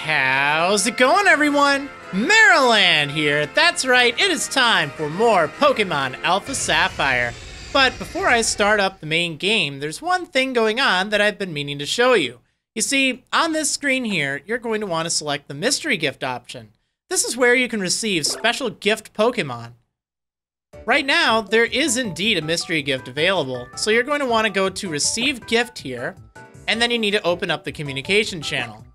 How's it going, everyone? Marriland here. That's right, it is time for more Pokemon Alpha Sapphire. But before I start up the main game, there's one thing going on that I've been meaning to show you. You see, on this screen here, you're going to want to select the mystery gift option. This is where you can receive special gift Pokemon. Right now, there is indeed a mystery gift available, so you're going to want to go to Receive Gift here, and then you need to open up the communication channel.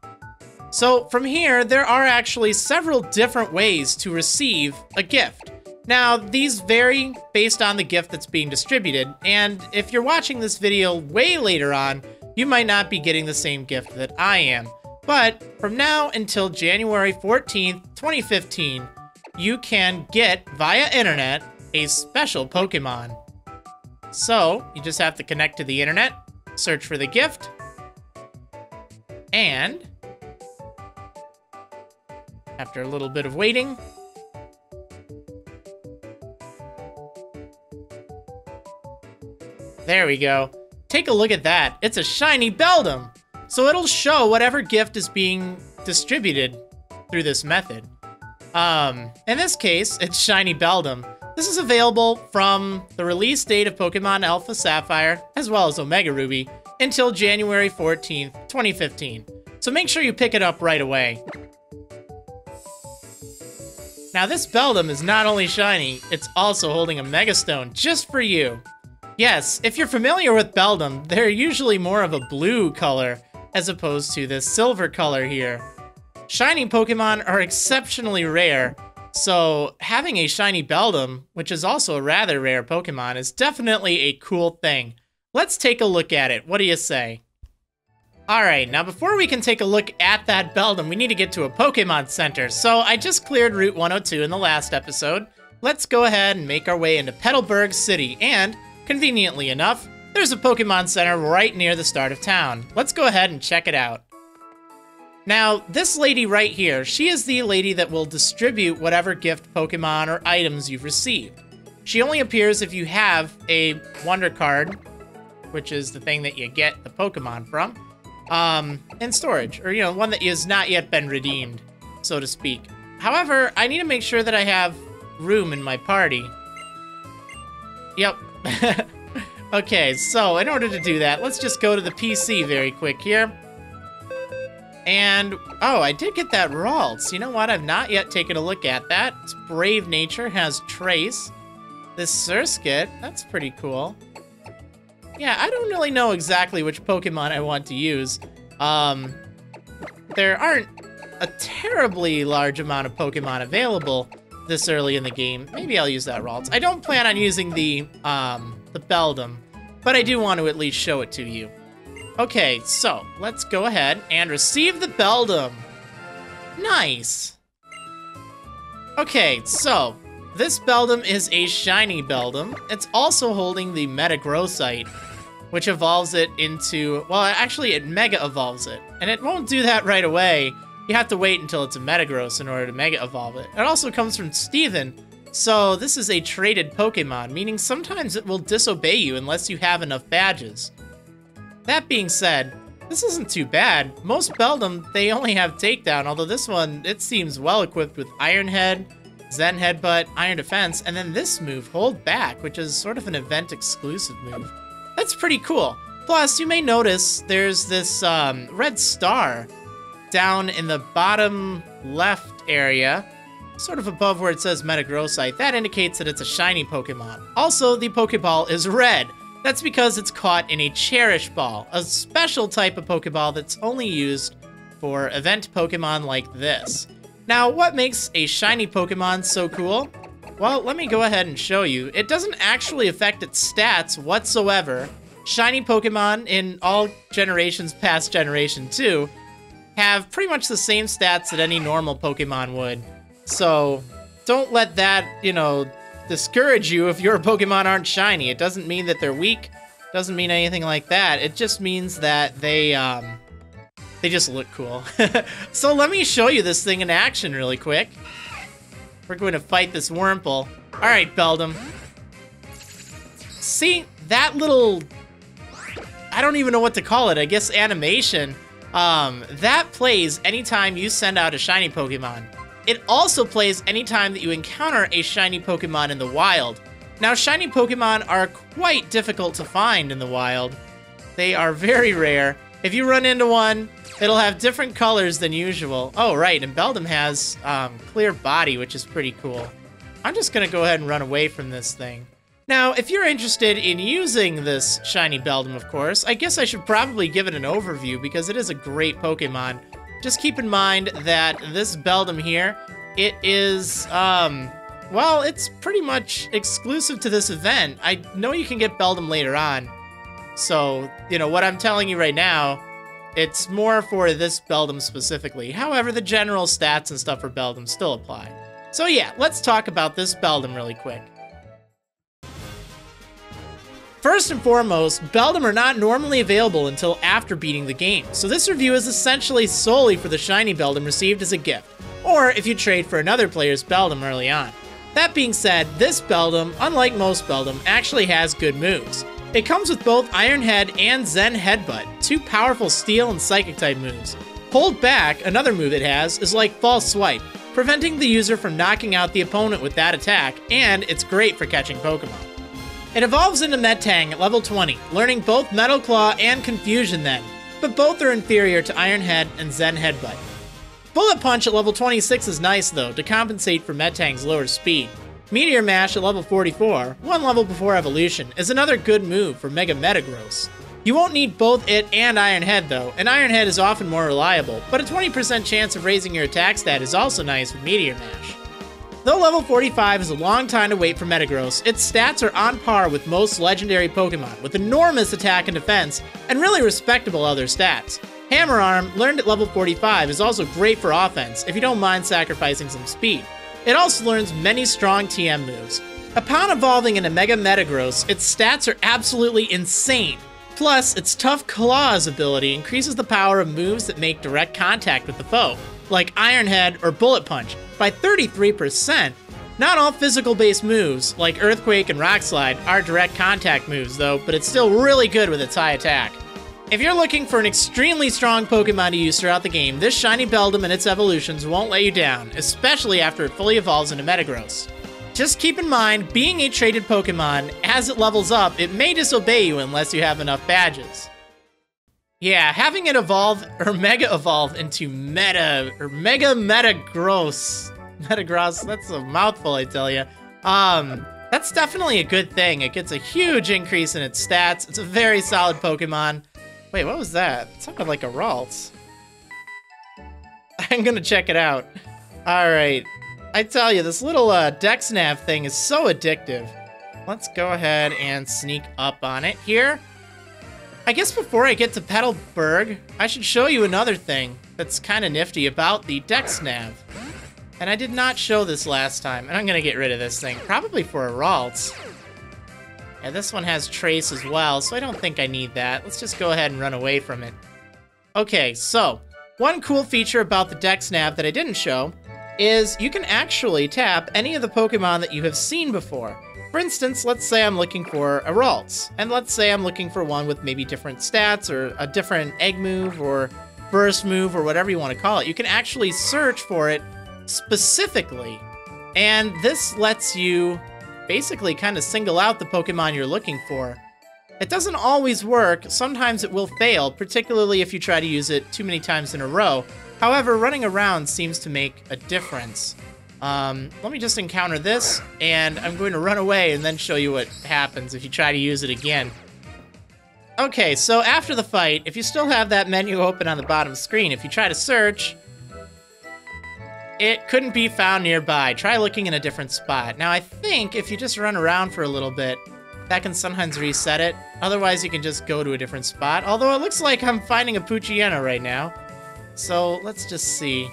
So from here, there are actually several different ways to receive a gift. Now, these vary based on the gift that's being distributed, and if you're watching this video way later on, you might not be getting the same gift that I am. But from now until January 14th, 2015, you can get, via internet, a special Pokemon. So, you just have to connect to the internet, search for the gift, and after a little bit of waiting, there we go. Take a look at that. It's a Shiny Beldum. So it'll show whatever gift is being distributed through this method. In this case, it's Shiny Beldum. This is available from the release date of Pokemon Alpha Sapphire, as well as Omega Ruby, until January 14th, 2015. So make sure you pick it up right away. Now this Beldum is not only shiny, it's also holding a Mega Stone just for you. Yes, if you're familiar with Beldum, they're usually more of a blue color, as opposed to this silver color here. Shiny Pokemon are exceptionally rare, so having a Shiny Beldum, which is also a rather rare Pokemon, is definitely a cool thing. Let's take a look at it. What do you say? Alright, now before we can take a look at that Beldum, we need to get to a Pokemon Center. So I just cleared Route 102 in the last episode. Let's go ahead and make our way into Petalburg City, and conveniently enough, there's a Pokemon Center right near the start of town. Let's go ahead and check it out. Now, this lady right here, she is the lady that will distribute whatever gift Pokemon or items you've received. She only appears if you have a Wonder Card, which is the thing that you get the Pokemon from, in storage, or, you know, one that has not yet been redeemed, so to speak. However, I need to make sure that I have room in my party. Yep. Okay, so in order to do that, let's just go to the PC very quick here. And, oh, I did get that Ralts. You know what? I've not yet taken a look at that. It's Brave Nature, has Trace. This Surskit, that's pretty cool. Yeah, I don't really know exactly which Pokemon I want to use. There aren't a terribly large amount of Pokemon available this early in the game. Maybe I'll use that Ralts. I don't plan on using the Beldum, but I do want to at least show it to you. Okay, so let's go ahead and receive the Beldum. Nice. Okay, so this Beldum is a Shiny Beldum. It's also holding the Metagrossite, which evolves it into, well, actually it Mega Evolves it. And it won't do that right away. You have to wait until it's a Metagross in order to Mega Evolve it. It also comes from Steven, so this is a traded Pokemon, meaning sometimes it will disobey you unless you have enough badges. That being said, this isn't too bad. Most Beldum, they only have Takedown, although this one, it seems well equipped with Iron Head, Zen Headbutt, Iron Defense, and then this move, Hold Back, which is sort of an event-exclusive move. That's pretty cool. Plus, you may notice there's this red star down in the bottom left area, sort of above where it says Metagrossite. That indicates that it's a shiny Pokemon. Also, the Pokeball is red. That's because it's caught in a Cherish Ball, a special type of Pokeball that's only used for event Pokemon like this. Now, what makes a shiny Pokemon so cool? Well, let me go ahead and show you. It doesn't actually affect its stats whatsoever. Shiny Pokemon in all generations past Generation 2 have pretty much the same stats that any normal Pokemon would. So, don't let that, you know, discourage you if your Pokemon aren't shiny. It doesn't mean that they're weak, doesn't mean anything like that. It just means that they just look cool. So let me show you this thing in action really quick. We're going to fight this Wurmple. Alright, Beldum. See, that little, I don't even know what to call it, I guess animation That plays anytime you send out a shiny Pokemon. It also plays anytime that you encounter a shiny Pokemon in the wild. Now, shiny Pokemon are quite difficult to find in the wild. They are very rare. If you run into one, it'll have different colors than usual. Oh, right, and Beldum has clear body, which is pretty cool. I'm just gonna go ahead and run away from this thing. Now, if you're interested in using this Shiny Beldum, of course, I guess I should probably give it an overview because it is a great Pokemon. Just keep in mind that this Beldum here, it is, well, it's pretty much exclusive to this event. I know you can get Beldum later on. So, you know, what I'm telling you right now, it's more for this Beldum specifically. However, the general stats and stuff for Beldum still apply. So yeah, let's talk about this Beldum really quick. First and foremost, Beldum are not normally available until after beating the game, so this review is essentially solely for the Shiny Beldum received as a gift, or if you trade for another player's Beldum early on. That being said, this Beldum, unlike most Beldum, actually has good moves. It comes with both Iron Head and Zen Headbutt, two powerful Steel and Psychic type moves. Hold Back, another move it has, is like False Swipe, preventing the user from knocking out the opponent with that attack, and it's great for catching Pokemon. It evolves into Metang at level 20, learning both Metal Claw and Confusion then, but both are inferior to Iron Head and Zen Headbutt. Bullet Punch at level 26 is nice though, to compensate for Metang's lower speed. Meteor Mash at level 44, one level before evolution, is another good move for Mega Metagross. You won't need both it and Iron Head though, and Iron Head is often more reliable, but a 20% chance of raising your attack stat is also nice with Meteor Mash. Though level 45 is a long time to wait for Metagross, its stats are on par with most legendary Pokemon, with enormous attack and defense, and really respectable other stats. Hammer Arm, learned at level 45, is also great for offense, if you don't mind sacrificing some speed. It also learns many strong TM moves. Upon evolving into Mega Metagross, its stats are absolutely insane. Plus, its Tough Claws ability increases the power of moves that make direct contact with the foe, like Iron Head or Bullet Punch, by 33%. Not all physical-based moves, like Earthquake and Rock Slide, are direct contact moves though, but it's still really good with its high attack. If you're looking for an extremely strong Pokemon to use throughout the game, this Shiny Beldum and its evolutions won't let you down, especially after it fully evolves into Metagross. Just keep in mind, being a traded Pokemon, as it levels up, it may disobey you unless you have enough badges. Yeah, having it evolve, or Mega Evolve into Mega Metagross. Metagross, that's a mouthful, I tell ya. That's definitely a good thing. It gets a huge increase in its stats. It's a very solid Pokemon. Wait, what was that? It sounded like a Ralts. I'm gonna check it out. Alright. I tell you, this little DexNav thing is so addictive. Let's go ahead and sneak up on it here. I guess before I get to Petalburg, I should show you another thing that's kind of nifty about the DexNav. And I did not show this last time, and I'm gonna get rid of this thing, probably for a Ralts. Yeah, this one has Trace as well, so I don't think I need that. Let's just go ahead and run away from it. Okay, so, one cool feature about the DexNav that I didn't show is you can actually tap any of the Pokemon that you have seen before. For instance, let's say I'm looking for a Ralts, and let's say I'm looking for one with maybe different stats, or a different Egg move, or Burst move, or whatever you want to call it. You can actually search for it specifically, and this lets you basically kind of single out the Pokemon you're looking for. It doesn't always work, sometimes it will fail, particularly if you try to use it too many times in a row. However, running around seems to make a difference. Let me just encounter this, and I'm going to run away and then show you what happens if you try to use it again. Okay, so after the fight, if you still have that menu open on the bottom screen, if you try to search, it couldn't be found nearby. Try looking in a different spot. Now, I think if you just run around for a little bit, that can sometimes reset it. Otherwise, you can just go to a different spot. Although it looks like I'm finding a Poochyena right now. So, let's just see.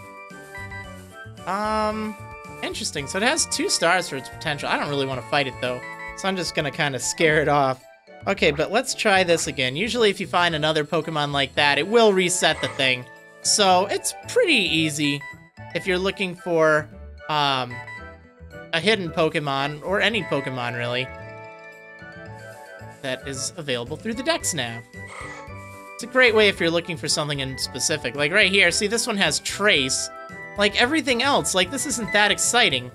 Interesting. So it has 2 stars for its potential. I don't really want to fight it, though. So I'm just going to kind of scare it off. Okay, but let's try this again. Usually if you find another Pokemon like that, it will reset the thing. So it's pretty easy if you're looking for a hidden Pokemon, or any Pokemon really, that is available through the DexNav. It's a great way if you're looking for something in specific. Like right here, see this one has Trace. Like everything else, like this isn't that exciting.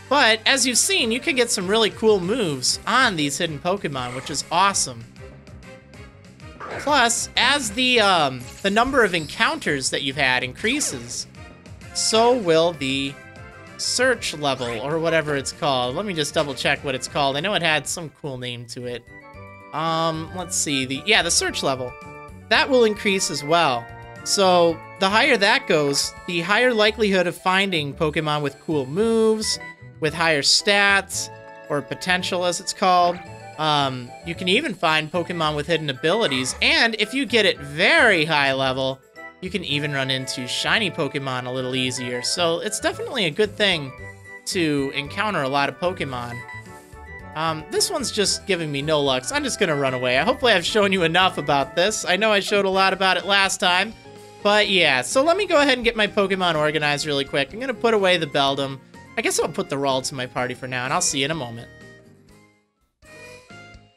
But as you've seen, you can get some really cool moves on these hidden Pokemon, which is awesome. Plus, as the number of encounters that you've had increases, so will the search level, or whatever it's called. Let me just double check what it's called. I know it had some cool name to it. Let's see, the search level. That will increase as well. So, the higher that goes, the higher likelihood of finding Pokemon with cool moves, with higher stats, or potential as it's called. You can even find Pokemon with hidden abilities, and if you get it very high level, you can even run into shiny Pokemon a little easier. So it's definitely a good thing to encounter a lot of Pokemon. This one's just giving me no luck, so I'm just gonna run away. Hopefully I've shown you enough about this. I know I showed a lot about it last time, but yeah. So let me go ahead and get my Pokemon organized really quick. I'm gonna put away the Beldum. I guess I'll put the Ralts in my party for now, and I'll see you in a moment.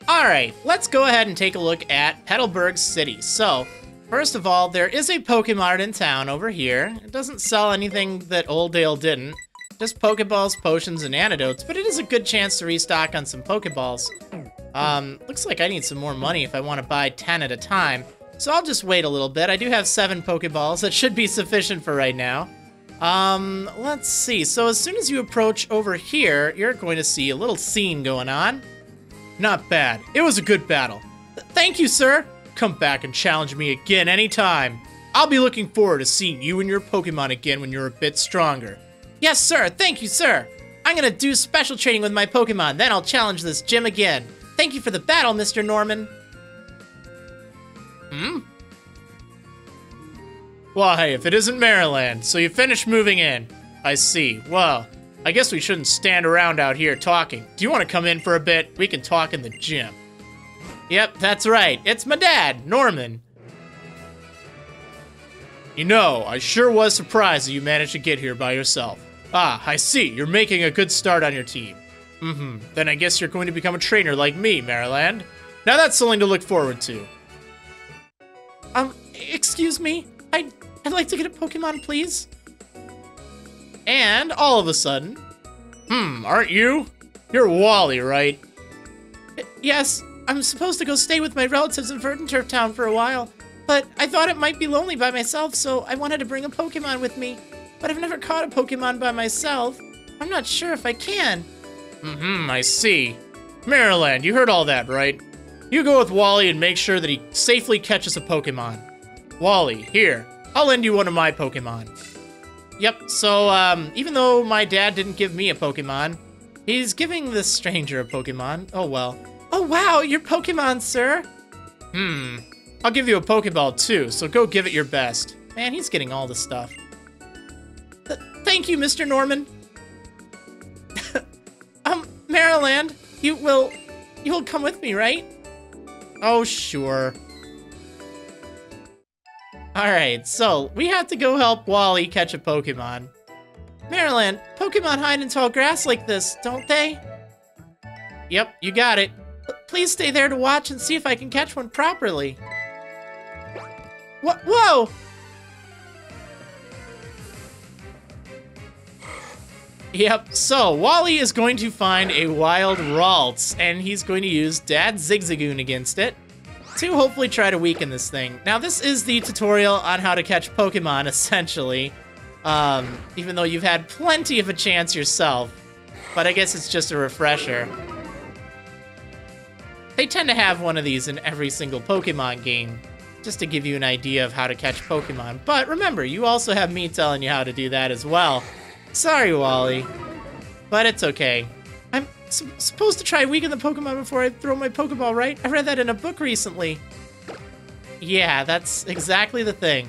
Alright, let's go ahead and take a look at Petalburg City. So, first of all, there is a Pokemart in town over here. It doesn't sell anything that Old Dale didn't. Just Pokeballs, potions, and antidotes, but it is a good chance to restock on some Pokeballs. Looks like I need some more money if I want to buy 10 at a time. So I'll just wait a little bit. I do have 7 Pokeballs. That should be sufficient for right now. Let's see. So as soon as you approach over here, you're going to see a little scene going on. Not bad. It was a good battle. Thank you, sir. Come back and challenge me again anytime. I'll be looking forward to seeing you and your Pokemon again when you're a bit stronger. Yes, sir. Thank you, sir. I'm gonna do special training with my Pokemon, then I'll challenge this gym again. Thank you for the battle, Mr. Norman. Why, if it isn't Marriland, so you finished moving in. I see. Well, I guess we shouldn't stand around out here talking. Do you want to come in for a bit? We can talk in the gym. Yep, that's right. It's my dad, Norman. You know, I sure was surprised that you managed to get here by yourself. Ah, I see. You're making a good start on your team. Then I guess you're going to become a trainer like me, Marriland. Now that's something to look forward to. Excuse me? I'd like to get a Pokemon, please. And all of a sudden, aren't you? You're Wally, right? Yes, I'm supposed to go stay with my relatives in Verdanturf Town for a while, but I thought it might be lonely by myself, so I wanted to bring a Pokemon with me. But I've never caught a Pokemon by myself. I'm not sure if I can. I see. Marriland, you heard all that, right? You go with Wally and make sure that he safely catches a Pokemon. Wally, here, I'll lend you one of my Pokemon. Yep, so, even though my dad didn't give me a Pokemon, he's giving this stranger a Pokemon. Oh, well. Oh, wow, your Pokemon, sir. I'll give you a Pokeball, too, so go give it your best. Man, he's getting all the stuff. Thank you, Mr. Norman. Marriland, you will come with me, right? Oh, sure. Alright, so we have to go help Wally catch a Pokemon. Marriland, Pokemon hide in tall grass like this, don't they? Yep, you got it. Please stay there to watch and see if I can catch one properly. Whoa! Yep, so Wally is going to find a wild Ralts, and he's going to use Dad's Zigzagoon against it to hopefully try to weaken this thing. Now, this is the tutorial on how to catch Pokemon, essentially, even though you've had plenty of a chance yourself, but I guess it's just a refresher. They tend to have one of these in every single Pokemon game, just to give you an idea of how to catch Pokemon. But remember, you also have me telling you how to do that as well. Sorry, Wally, but it's okay. I'm supposed to try weaken the Pokemon before I throw my Pokeball, right? I read that in a book recently. Yeah, that's exactly the thing.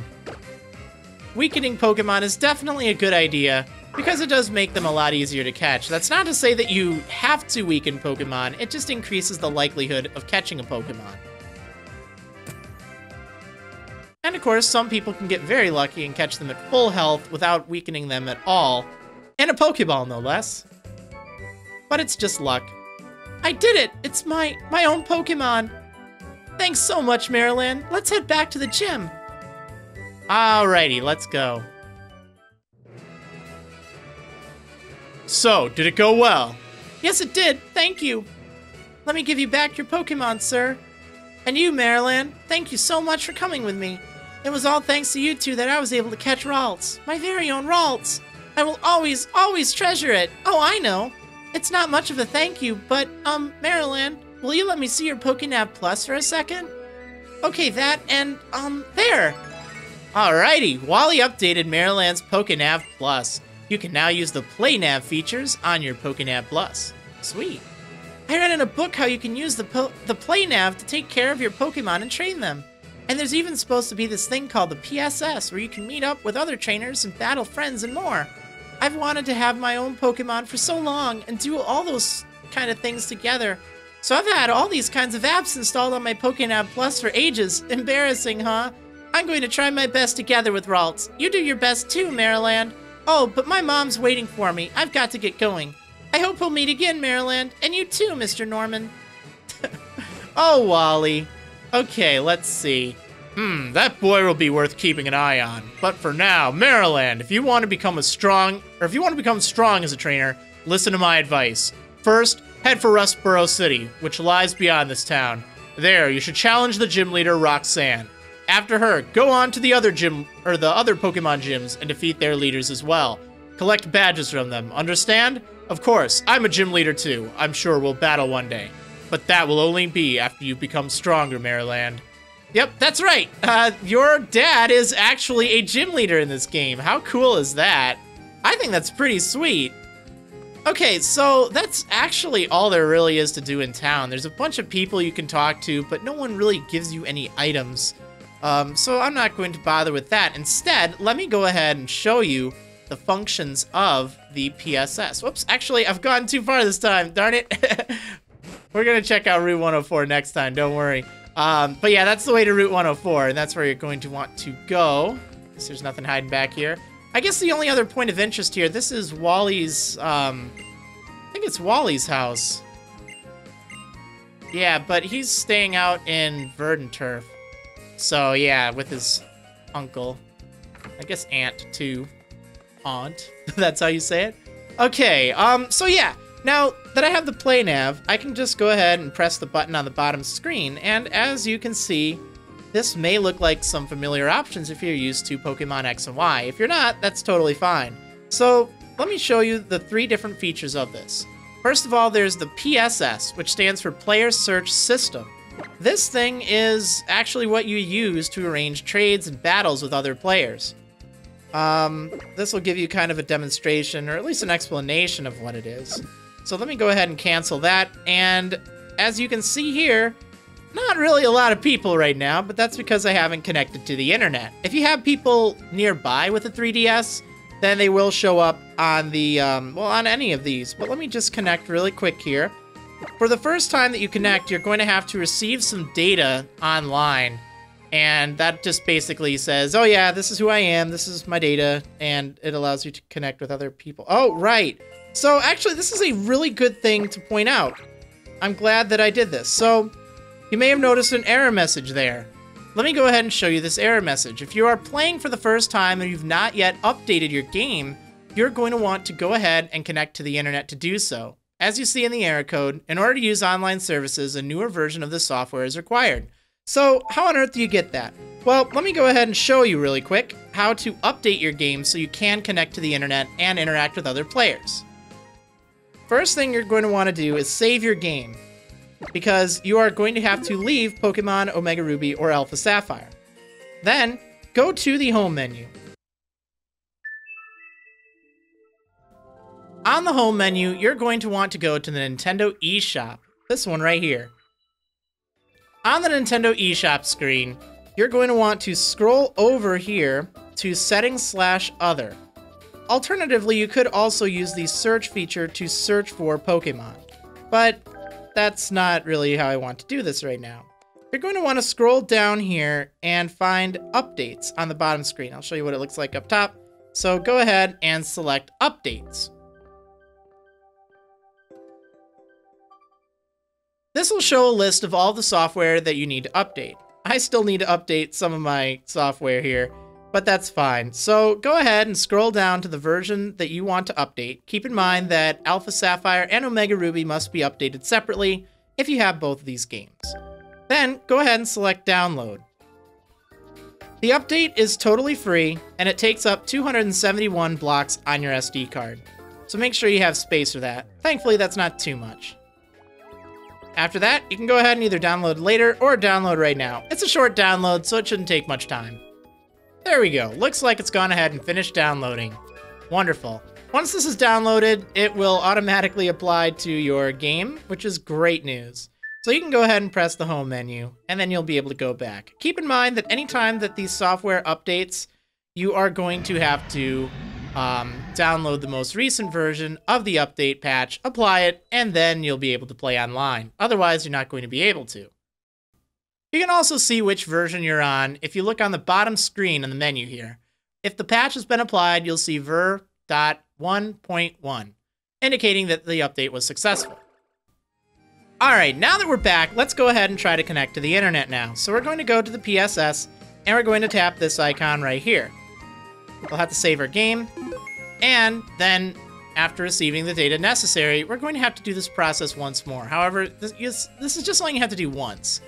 Weakening Pokemon is definitely a good idea, because it does make them a lot easier to catch. That's not to say that you have to weaken Pokemon, it just increases the likelihood of catching a Pokemon. And of course, some people can get very lucky and catch them at full health without weakening them at all. And a Pokeball, no less. But it's just luck. I did it! It's my own Pokemon! Thanks so much, Marriland. Let's head back to the gym. Alrighty, let's go. So, did it go well? Yes, it did. Thank you. Let me give you back your Pokemon, sir. And you, Marriland, thank you so much for coming with me. It was all thanks to you two that I was able to catch Ralts. My very own Ralts. I will always, always treasure it. Oh, I know. It's not much of a thank you, but, Marriland, will you let me see your PokéNav Plus for a second? Okay, that, and, there. Alrighty, Wally updated Marriland's PokéNav Plus. You can now use the PlayNav features on your PokéNav Plus. Sweet. I read in a book how you can use the PlayNav to take care of your Pokemon and train them. And there's even supposed to be this thing called the PSS, where you can meet up with other trainers and battle friends and more. I've wanted to have my own Pokemon for so long and do all those kind of things together. So I've had all these kinds of apps installed on my PokéNav Plus for ages. Embarrassing, huh? I'm going to try my best together with Ralts. You do your best too, Marriland. Oh, but my mom's waiting for me. I've got to get going. I hope we'll meet again, Marriland. And you too, Mr. Norman. Oh, Wally. Okay, let's see. That boy will be worth keeping an eye on. But for now, Marriland, if you want to become strong as a trainer, listen to my advice. First, head for Rustboro City, which lies beyond this town. There, you should challenge the gym leader, Roxanne. After her, go on to the other Pokemon gyms and defeat their leaders as well. Collect badges from them, understand? Of course, I'm a gym leader too. I'm sure we'll battle one day. But that will only be after you become stronger, Marriland. Yep, that's right. Your dad is actually a gym leader in this game. How cool is that? I think that's pretty sweet. Okay, so that's actually all there really is to do in town. There's a bunch of people you can talk to, but no one really gives you any items. So I'm not going to bother with that. Instead, let me go ahead and show you the functions of the PSS. Whoops, actually, I've gone too far this time. Darn it. We're going to check out Route 104 next time, don't worry. But yeah, that's the way to Route 104, and that's where you're going to want to go. Guess there's nothing hiding back here. I guess the only other point of interest here, this is Wally's, I think it's Wally's house. Yeah, but he's staying out in Verdanturf. So yeah, with his uncle. I guess aunt, too. Aunt, that's how you say it? Okay, so yeah. Now that I have the PlayNav, I can just go ahead and press the button on the bottom screen, and as you can see, this may look like some familiar options if you're used to Pokemon X and Y. If you're not, that's totally fine. So let me show you the 3 different features of this. First of all, there's the PSS, which stands for Player Search System. This thing is actually what you use to arrange trades and battles with other players. This will give you kind of a demonstration, or at least an explanation of what it is. So let me go ahead and cancel that, and as you can see here, not really a lot of people right now, but that's because I haven't connected to the internet. If you have people nearby with a 3DS, then they will show up on the, well, on any of these. But let me just connect really quick here. For the first time that you connect, you're going to have to receive some data online. And that just basically says, oh yeah, this is who I am, this is my data, and it allows you to connect with other people. Oh, right. So actually, this is a really good thing to point out. I'm glad that I did this. So you may have noticed an error message there. Let me go ahead and show you this error message. If you are playing for the first time and you've not yet updated your game, you're going to want to go ahead and connect to the internet to do so. As you see in the error code, in order to use online services, a newer version of the software is required. So how on earth do you get that? Well, let me go ahead and show you really quick how to update your game so you can connect to the internet and interact with other players. First thing you're going to want to do is save your game, because you are going to have to leave Pokemon Omega Ruby or Alpha Sapphire. Then, go to the home menu. On the home menu, you're going to want to go to the Nintendo eShop, this one right here. On the Nintendo eShop screen, you're going to want to scroll over here to Settings/Other. Alternatively, you could also use the search feature to search for Pokemon, but that's not really how I want to do this right now. You're going to want to scroll down here and find Updates on the bottom screen. I'll show you what it looks like up top. So go ahead and select Updates. This will show a list of all the software that you need to update. I still need to update some of my software here, but that's fine. So go ahead and scroll down to the version that you want to update. Keep in mind that Alpha Sapphire and Omega Ruby must be updated separately if you have both of these games. Then go ahead and select download. The update is totally free and it takes up 271 blocks on your SD card. So make sure you have space for that. Thankfully, that's not too much. After that, you can go ahead and either download later or download right now. It's a short download, so it shouldn't take much time. There we go. Looks like it's gone ahead and finished downloading. Wonderful. Once this is downloaded, it will automatically apply to your game, which is great news. So you can go ahead and press the home menu, and then you'll be able to go back. Keep in mind that anytime that these software updates, you are going to have to download the most recent version of the update patch, apply it, and then you'll be able to play online. Otherwise, you're not going to be able to. You can also see which version you're on if you look on the bottom screen in the menu here. If the patch has been applied, you'll see ver.1.1, indicating that the update was successful. Alright, now that we're back, let's go ahead and try to connect to the internet now. So we're going to go to the PSS, and we're going to tap this icon right here. We'll have to save our game, and then after receiving the data necessary, we're going to have to do this process once more. However, this is just something you have to do once,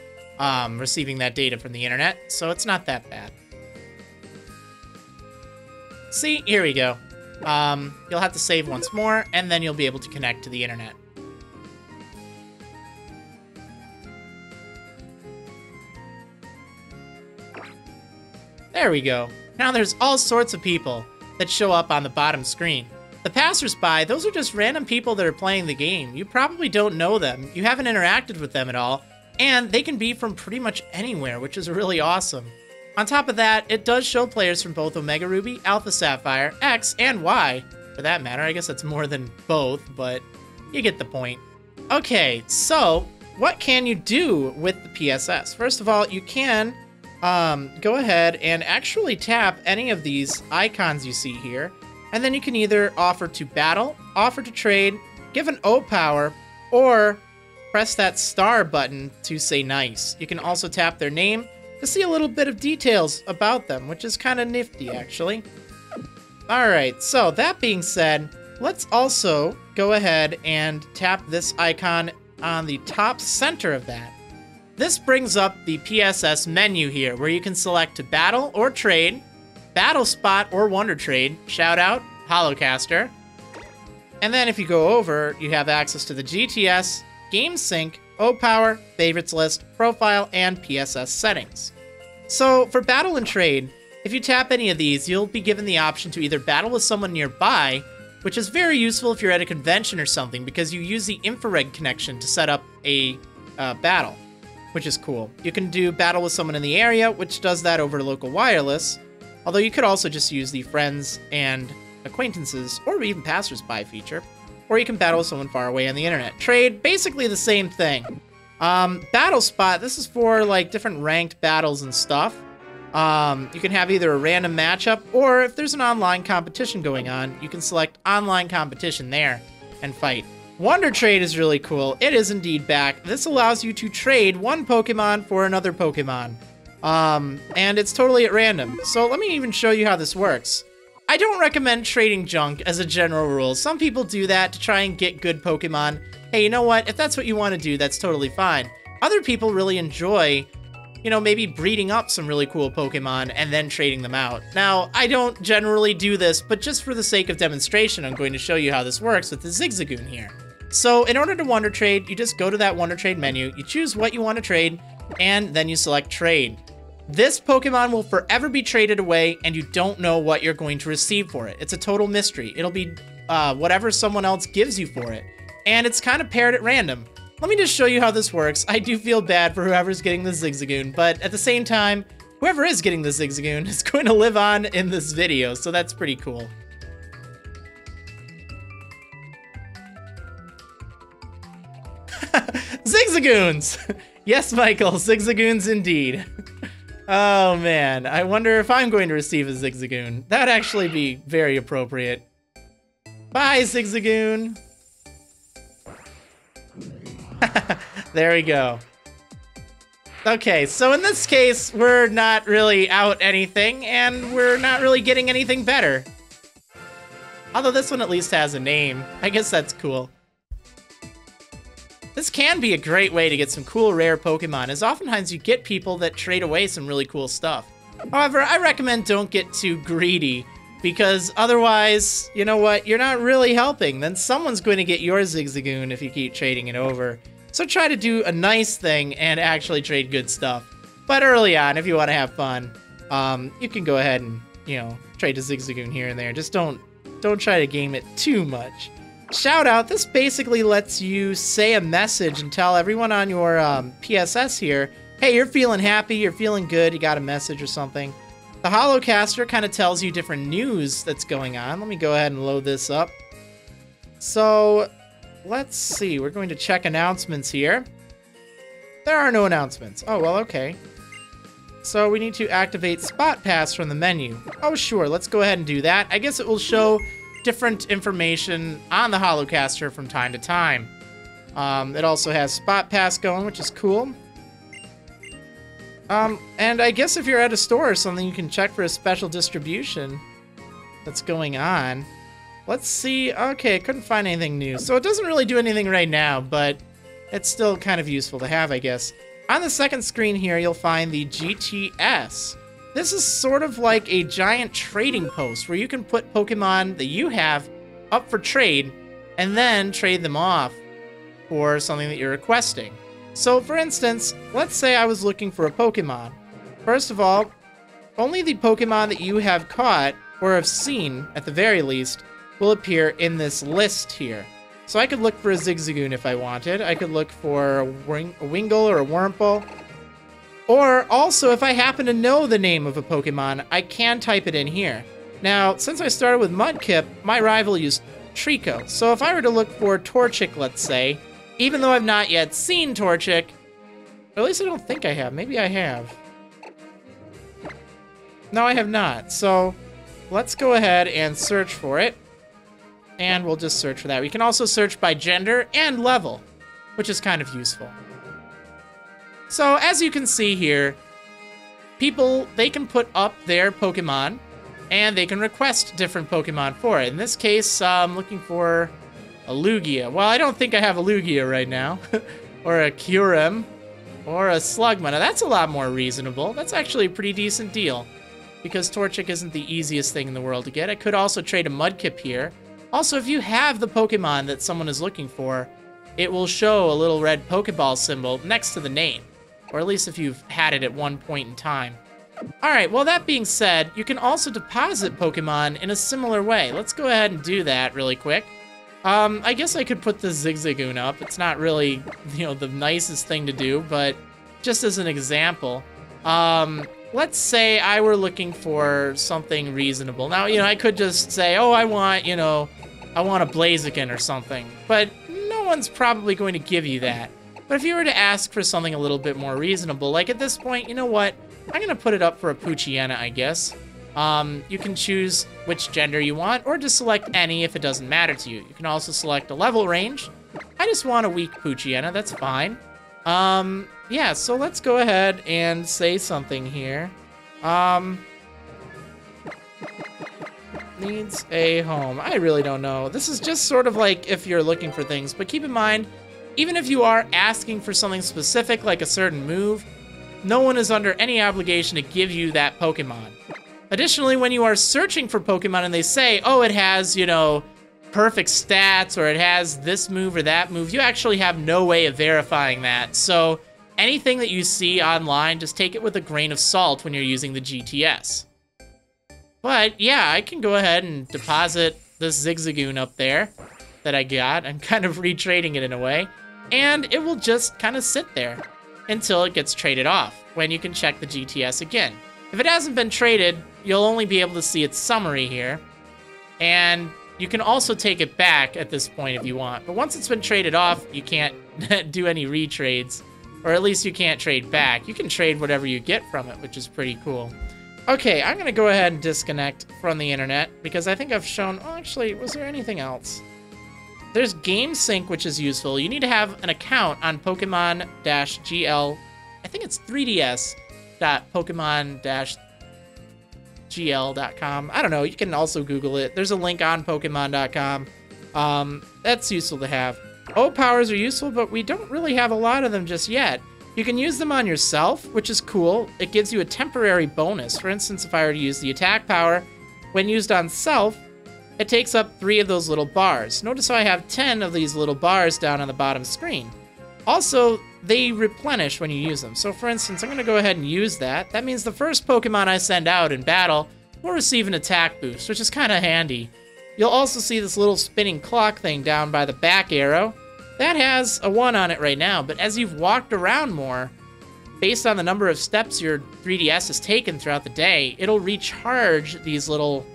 receiving that data from the internet, so it's not that bad. See, here we go. You'll have to save once more, and then you'll be able to connect to the internet. There we go. Now there's all sorts of people that show up on the bottom screen. The passersby, those are just random people that are playing the game. You probably don't know them, you haven't interacted with them at all, and they can be from pretty much anywhere, which is really awesome. On top of that, it does show players from both Omega Ruby, Alpha Sapphire, X, and Y, for that matter. I guess that's more than both, but you get the point. Okay, so what can you do with the PSS? First of all, you can go ahead and actually tap any of these icons you see here, and then you can either offer to battle, offer to trade, give an O power, or press that star button to say nice. You can also tap their name to see a little bit of details about them, which is kind of nifty actually. Alright, so that being said, let's also go ahead and tap this icon on the top center of that. This brings up the PSS menu here, where you can select to battle or trade, battle spot or wonder trade, shout out, Holocaster. And then if you go over, you have access to the GTS, Game Sync, O-Power, Favorites List, Profile, and PSS settings. So for battle and trade, if you tap any of these, you'll be given the option to either battle with someone nearby, which is very useful if you're at a convention or something, because you use the infrared connection to set up a battle, which is cool. You can do battle with someone in the area, which does that over local wireless, although you could also just use the friends and acquaintances, or even passersby feature, or you can battle with someone far away on the internet. Trade, basically the same thing. Battle spot, this is for like different ranked battles and stuff. You can have either a random matchup, or if there's an online competition going on, you can select online competition there and fight. Wonder Trade is really cool. It is indeed back. This allows you to trade one Pokemon for another Pokemon. And it's totally at random. So let me even show you how this works. I don't recommend trading junk as a general rule. Some people do that to try and get good Pokemon. Hey, you know what? If that's what you want to do, that's totally fine. Other people really enjoy, you know, maybe breeding up some really cool Pokemon and then trading them out. Now, I don't generally do this, but just for the sake of demonstration, I'm going to show you how this works with the Zigzagoon here. So in order to Wonder Trade, you just go to that Wonder Trade menu, you choose what you want to trade, and then you select Trade. This Pokemon will forever be traded away, and you don't know what you're going to receive for it. It's a total mystery. It'll be whatever someone else gives you for it. And it's kind of paired at random. Let me just show you how this works. I do feel bad for whoever's getting the Zigzagoon, but at the same time, whoever is getting the Zigzagoon is going to live on in this video, so that's pretty cool. Zigzagoons! Yes, Michael, Zigzagoons indeed. Oh man, I wonder if I'm going to receive a Zigzagoon. That'd actually be very appropriate. Bye, Zigzagoon! There we go. Okay, so in this case, we're not really out anything, and we're not really getting anything better. Although this one at least has a name. I guess that's cool. This can be a great way to get some cool rare Pokemon, as oftentimes you get people that trade away some really cool stuff. However, I recommend don't get too greedy, because otherwise, you know what, you're not really helping. Then someone's going to get your Zigzagoon if you keep trading it over. So try to do a nice thing and actually trade good stuff. But early on, if you want to have fun, you can go ahead and, you know, trade a Zigzagoon here and there. Just don't try to game it too much. Shout out, this basically lets you say a message and tell everyone on your PSS here, hey, you're feeling happy, you're feeling good, you got a message or something. The Holocaster kind of tells you different news that's going on. Let me go ahead and load this up. So, let's see, we're going to check announcements here. There are no announcements. Oh, well, okay. So we need to activate Spot Pass from the menu. Oh, sure, let's go ahead and do that. I guess it will show different information on the Holocaster from time to time. It also has Spot Pass going, which is cool. And I guess if you're at a store or something, you can check for a special distribution that's going on. Let's see. Okay, I couldn't find anything new. So it doesn't really do anything right now, but it's still kind of useful to have, I guess. On the second screen here, you'll find the GTS. This is sort of like a giant trading post where you can put Pokemon that you have up for trade and then trade them off for something that you're requesting. So, for instance, let's say I was looking for a Pokemon. First of all, only the Pokemon that you have caught, or have seen, at the very least, will appear in this list here. So I could look for a Zigzagoon if I wanted. I could look for a Wingull or a Wurmple. Or also, if I happen to know the name of a Pokemon, I can type it in here. Now, since I started with Mudkip, my rival used Trico. So if I were to look for Torchic, let's say, even though I've not yet seen Torchic, or at least I don't think I have. Maybe I have. No, I have not. So let's go ahead and search for it. And we'll just search for that. We can also search by gender and level, which is kind of useful. So as you can see here, people, they can put up their Pokemon and they can request different Pokemon for it. In this case, I'm looking for a Lugia. Well, I don't think I have a Lugia right now. Or a Kyurem. Or a Slugma. Now that's a lot more reasonable. That's actually a pretty decent deal. Because Torchic isn't the easiest thing in the world to get. I could also trade a Mudkip here. Also, if you have the Pokemon that someone is looking for, it will show a little red Pokeball symbol next to the name. Or at least if you've had it at one point in time. Alright, well that being said, you can also deposit Pokemon in a similar way. Let's go ahead and do that really quick. I guess I could put the Zigzagoon up. It's not really, you know, the nicest thing to do, but just as an example, let's say I were looking for something reasonable. Now, you know, I could just say, oh, I want a Blaziken or something, but no one's probably going to give you that. But if you were to ask for something a little bit more reasonable, like at this point, you know what? I'm going to put it up for a Poochyena, I guess. You can choose which gender you want, or just select any if it doesn't matter to you. You can also select a level range. I just want a weak Poochyena, that's fine. Yeah, so let's go ahead and say something here. Needs a home. I really don't know. This is just sort of like if you're looking for things, but keep in mind, even if you are asking for something specific, like a certain move, no one is under any obligation to give you that Pokemon. Additionally, when you are searching for Pokemon and they say, oh, it has, you know, perfect stats, or it has this move or that move, you actually have no way of verifying that. So anything that you see online, just take it with a grain of salt when you're using the GTS. But yeah, I can go ahead and deposit this Zigzagoon up there that I got. I'm kind of retrading it in a way. And it will just kind of sit there until it gets traded off, when you can check the GTS again. If it hasn't been traded, you'll only be able to see its summary here. And you can also take it back at this point if you want. But once it's been traded off, you can't do any retrades. Or at least you can't trade back. You can trade whatever you get from it, which is pretty cool. Okay, I'm going to go ahead and disconnect from the internet, because I think I've shown... Oh, actually, was there anything else? There's Game Sync, which is useful. You need to have an account on Pokemon-GL. I think it's 3ds.pokemon-gl.com. I don't know. You can also Google it. There's a link on Pokemon.com. That's useful to have. O-powers are useful, but we don't really have a lot of them just yet. You can use them on yourself, which is cool. It gives you a temporary bonus. For instance, if I were to use the attack power, when used on self, it takes up 3 of those little bars. Notice how I have 10 of these little bars down on the bottom screen. Also, they replenish when you use them. So for instance, I'm going to go ahead and use that. That means the first Pokemon I send out in battle will receive an attack boost, which is kind of handy. You'll also see this little spinning clock thing down by the back arrow. That has a 1 on it right now, but as you've walked around more, based on the number of steps your 3DS has taken throughout the day, it'll recharge these little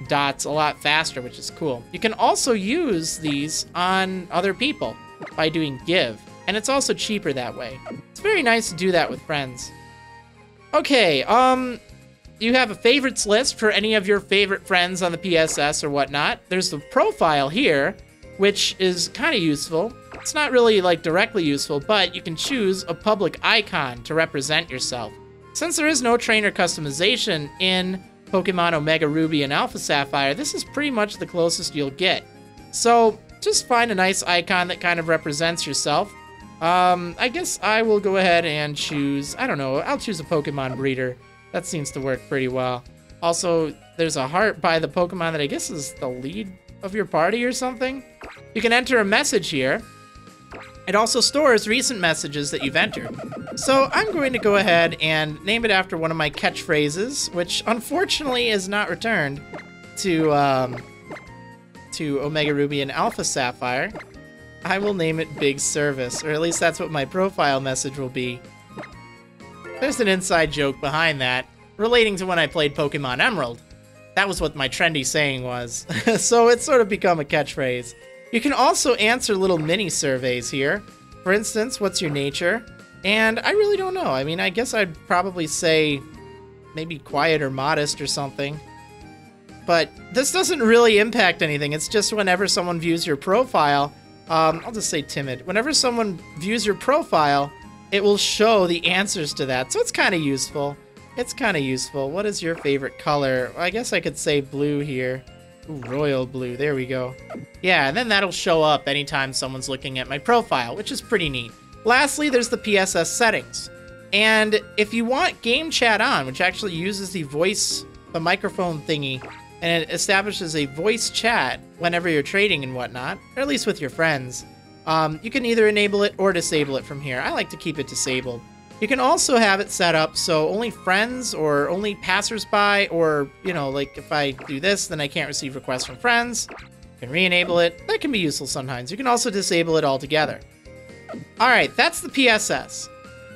dots a lot faster, which is cool. You can also use these on other people by doing give, and it's also cheaper that way. It's very nice to do that with friends. Okay, you have a favorites list for any of your favorite friends on the PSS or whatnot. There's the profile here, which is kind of useful. It's not really like directly useful, but you can choose a public icon to represent yourself. Since there is no trainer customization in Pokemon Omega Ruby and Alpha Sapphire, this is pretty much the closest you'll get. So just find a nice icon that kind of represents yourself. I guess I will go ahead and choose, I don't know, I'll choose a Pokemon breeder. That seems to work pretty well. Also, there's a heart by the Pokemon that I guess is the lead of your party or something. You can enter a message here. It also stores recent messages that you've entered. So I'm going to go ahead and name it after one of my catchphrases, which unfortunately is not returned to Omega Ruby and Alpha Sapphire. I will name it Big Service, or at least that's what my profile message will be. There's an inside joke behind that, relating to when I played Pokemon Emerald. That was what my trendy saying was. So it's sort of become a catchphrase. You can also answer little mini surveys here. For instance, what's your nature? And I really don't know. I mean, I guess I'd probably say maybe quiet or modest or something. But this doesn't really impact anything. It's just whenever someone views your profile, I'll just say timid. Whenever someone views your profile, it will show the answers to that. So it's kind of useful. It's kind of useful. What is your favorite color? I guess I could say blue here. Ooh, royal blue. There we go. Yeah, and then that'll show up anytime someone's looking at my profile, which is pretty neat. Lastly, there's the PSS settings. And if you want game chat on, which actually uses the microphone thingy, and it establishes a voice chat whenever you're trading and whatnot, or at least with your friends, you can either enable it or disable it from here. I like to keep it disabled. You can also have it set up so only friends or only passersby, or, you know, like if I do this, then I can't receive requests from friends. You can re-enable it. That can be useful sometimes. You can also disable it altogether. Alright, that's the PSS.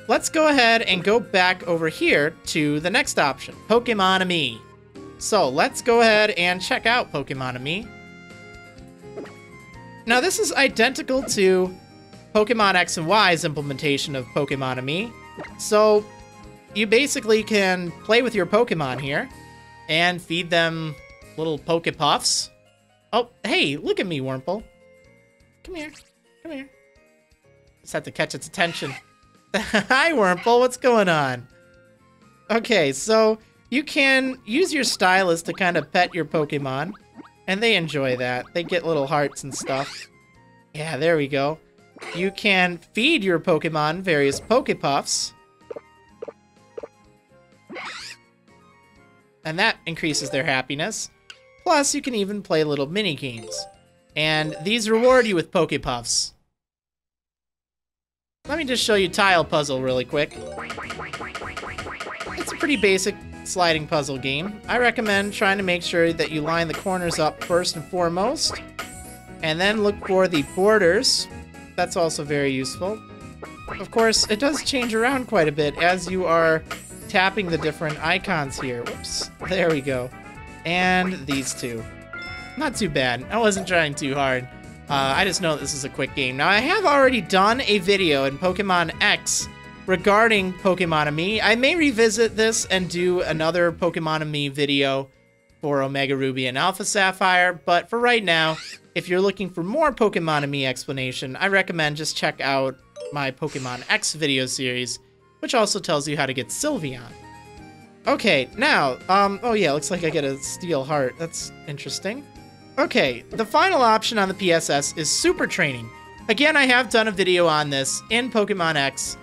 Let's go ahead and go back over here to the next option, Pokémon-Amie. So let's go ahead and check out Pokémon-Amie. Now this is identical to Pokemon X and Y's implementation of Pokémon-Amie. So you basically can play with your Pokemon here and feed them little Pokepuffs. Oh, hey, look at me, Wurmple. Come here. Come here. Just have to catch its attention. Hi, Wurmple. What's going on? Okay, so you can use your stylus to kind of pet your Pokemon, and they enjoy that. They get little hearts and stuff. Yeah, there we go. You can feed your Pokemon various Pokepuffs. And that increases their happiness. Plus, you can even play little mini games. And these reward you with Pokepuffs. Let me just show you Tile Puzzle really quick. It's a pretty basic sliding puzzle game. I recommend trying to make sure that you line the corners up first and foremost. And then look for the borders. That's also very useful. Of course, it does change around quite a bit as you are tapping the different icons here. Whoops. There we go. And these two. Not too bad. I wasn't trying too hard. I just know this is a quick game. Now, I have already done a video in Pokemon X regarding Pokémon-Amie. I may revisit this and do another Pokémon-Amie video for Omega Ruby and Alpha Sapphire, but for right now, if you're looking for more Pokémon-Amie explanation, I recommend just check out my Pokémon X video series, which also tells you how to get Sylveon. Okay, now, oh yeah, looks like I get a steel heart. That's interesting. Okay, the final option on the PSS is Super Training. Again, I have done a video on this in Pokémon X,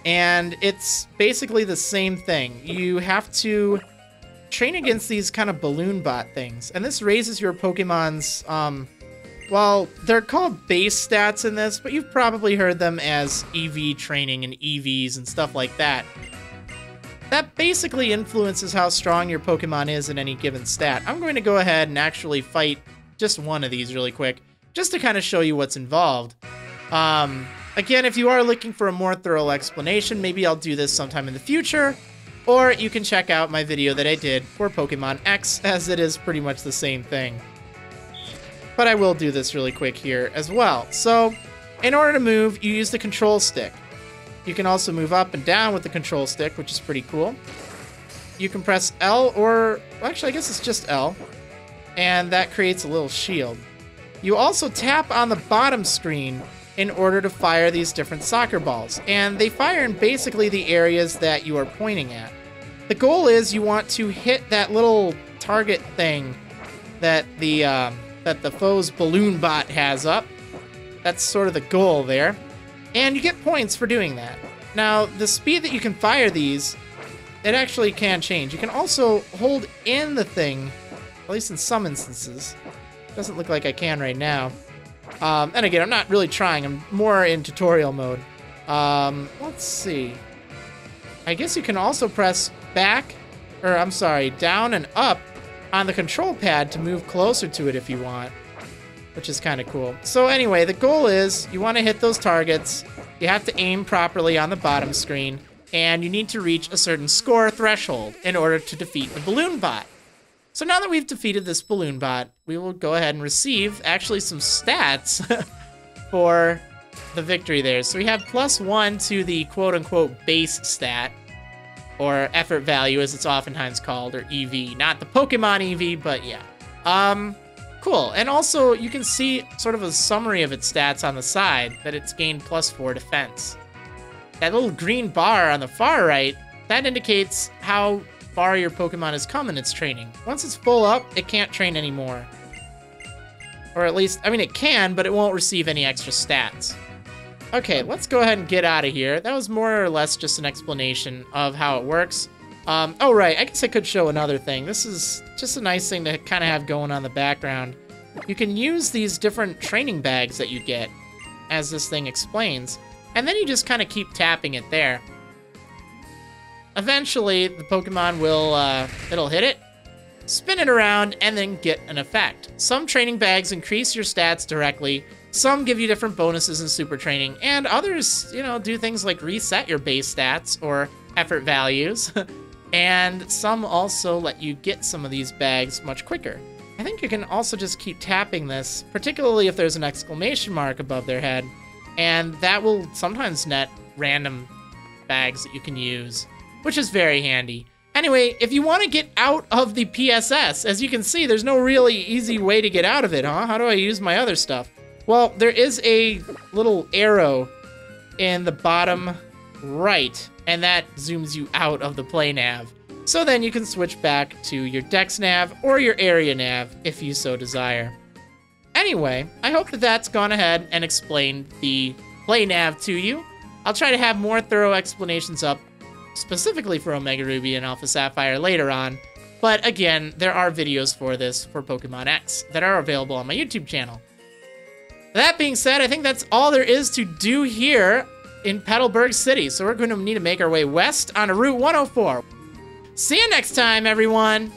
and it's basically the same thing. You have to train against these kind of balloon bot things, and this raises your Pokemon's, well, they're called base stats in this, but you've probably heard them as EV training and EVs and stuff like that. That basically influences how strong your Pokemon is in any given stat. I'm going to go ahead and actually fight just one of these really quick, just to kind of show you what's involved. Again, if you are looking for a more thorough explanation, maybe I'll do this sometime in the future, or you can check out my video that I did for Pokemon X, as it is pretty much the same thing. But I will do this really quick here as well. So, in order to move, you use the control stick. You can also move up and down with the control stick, which is pretty cool. You can press L or, well, actually, I guess it's just L, and that creates a little shield. You also tap on the bottom screen in order to fire these different soccer balls, and they fire in basically the areas that you are pointing at. The goal is you want to hit that little target thing that the foe's balloon bot has up. That's sort of the goal there, and you get points for doing that. Now, the speed that you can fire these, it actually can change. You can also hold in the thing, at least in some instances. Doesn't look like I can right now. And again, I'm not really trying. I'm more in tutorial mode. Let's see. I guess you can also press back, or I'm sorry, down and up on the control pad to move closer to it if you want, which is kind of cool. So anyway, the goal is you want to hit those targets. You have to aim properly on the bottom screen, and you need to reach a certain score threshold in order to defeat the balloon bot. So now that we've defeated this balloon bot, we will go ahead and receive actually some stats for the victory there. So we have +1 to the quote-unquote base stat, or effort value as it's oftentimes called, or EV. Not the Pokemon EV, but yeah. Cool. And also you can see sort of a summary of its stats on the side, that it's gained +4 defense. That little green bar on the far right, that indicates how far your Pokemon has come in its training. Once it's full up, it can't train anymore. Or at least, I mean, it can, but it won't receive any extra stats. Okay, let's go ahead and get out of here. That was more or less just an explanation of how it works. Oh, right, I guess I could show another thing. This is just a nice thing to kind of have going on the background. You can use these different training bags that you get, as this thing explains, and then you just kind of keep tapping it there. Eventually, the Pokemon will, it'll hit it, spin it around, and then get an effect. Some training bags increase your stats directly, some give you different bonuses in super training, and others, you know, do things like reset your base stats or effort values, and some also let you get some of these bags much quicker. I think you can also just keep tapping this, particularly if there's an exclamation mark above their head, and that will sometimes net random bags that you can use, which is very handy. Anyway, if you want to get out of the PSS, as you can see, there's no really easy way to get out of it, huh? How do I use my other stuff? Well, there is a little arrow in the bottom right, and that zooms you out of the PlayNav. So then you can switch back to your Dex Nav or your Area Nav if you so desire. Anyway, I hope that that's gone ahead and explained the PlayNav to you. I'll try to have more thorough explanations up specifically for Omega Ruby and Alpha Sapphire later on, but again, there are videos for this for Pokemon X that are available on my YouTube channel. That being said, I think that's all there is to do here in Petalburg City, so we're going to need to make our way west on Route 104. See you next time, everyone!